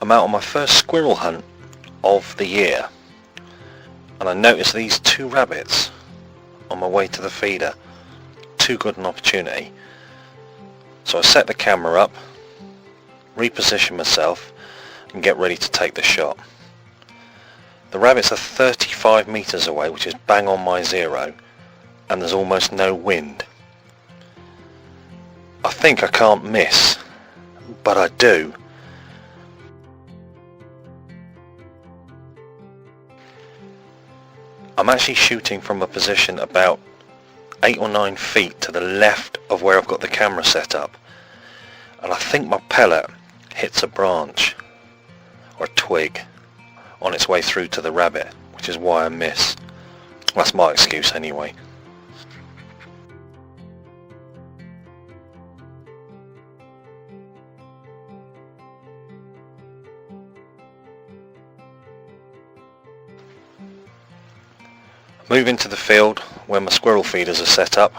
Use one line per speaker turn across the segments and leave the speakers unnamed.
I'm out on my first squirrel hunt of the year, and I noticed these two rabbits on my way to the feeder. Too good an opportunity. So I set the camera up, reposition myself, and get ready to take the shot. The rabbits are 35 meters away, which is bang on my zero, and there's almost no wind. I think I can't miss, but I do. I'm actually shooting from a position about 8 or 9 feet to the left of where I've got the camera set up, and I think my pellet hits a branch or a twig on its way through to the rabbit, which is why I miss. That's my excuse anyway. Move into the field where my squirrel feeders are set up,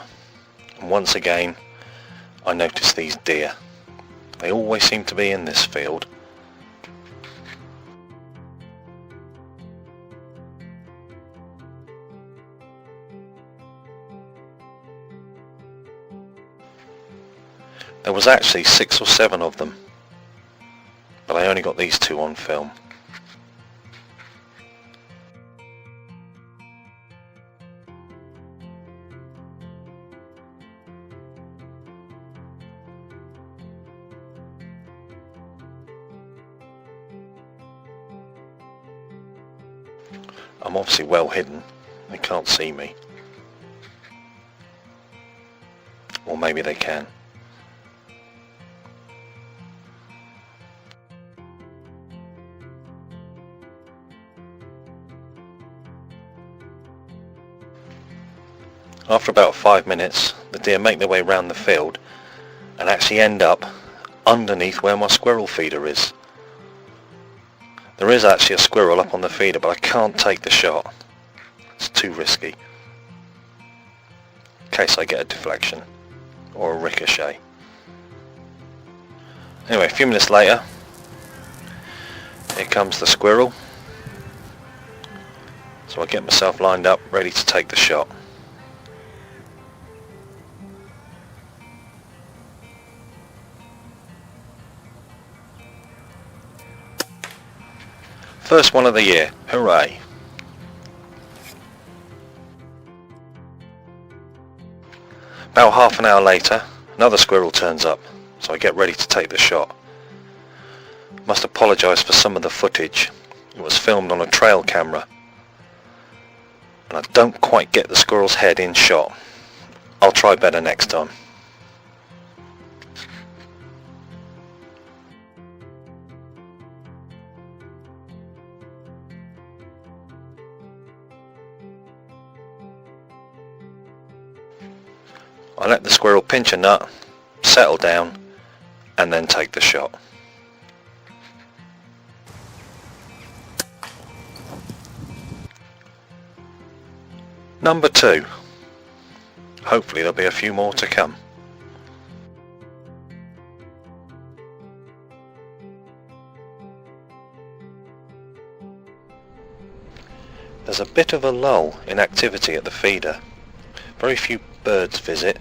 and once again I notice these deer. They always seem to be in this field. There was actually 6 or 7 of them, but I only got these 2 on film. I'm obviously well hidden, they can't see me. Or maybe they can. After about 5 minutes, the deer make their way round the field and actually end up underneath where my squirrel feeder is. There is actually a squirrel up on the feeder, but I can't take the shot. It's too risky. In case I get a deflection or a ricochet. Anyway, a few minutes later, here comes the squirrel. So I get myself lined up, ready to take the shot. First one of the year, hooray! About half an hour later, another squirrel turns up, so I get ready to take the shot. Must apologise for some of the footage. It was filmed on a trail camera, and I don't quite get the squirrel's head in shot. I'll try better next time. I let the squirrel pinch a nut, settle down, and then take the shot. Number 2. Hopefully there'll be a few more to come. There's a bit of a lull in activity at the feeder. Very few birds visit,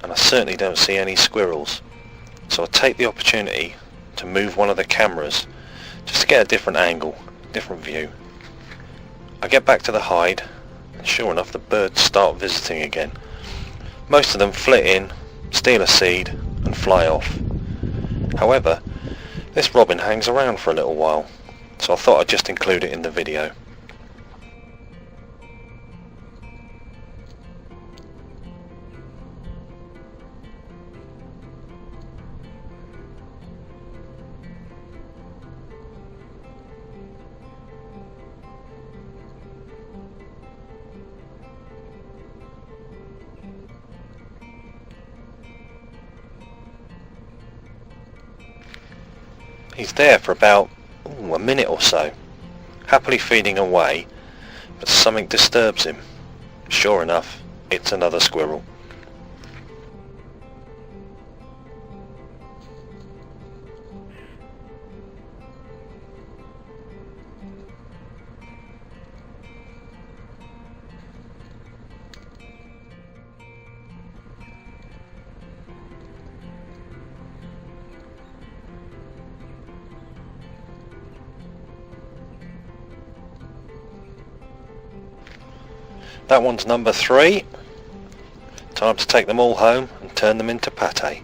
and I certainly don't see any squirrels, so I take the opportunity to move one of the cameras just to get a different angle, different view. I get back to the hide, and sure enough the birds start visiting again. Most of them flit in, steal a seed and fly off. However, this robin hangs around for a little while, so I thought I'd just include it in the video. He's there for about a minute or so, happily feeding away, but something disturbs him. Sure enough, it's another squirrel. That one's number 3. Time to take them all home and turn them into pate.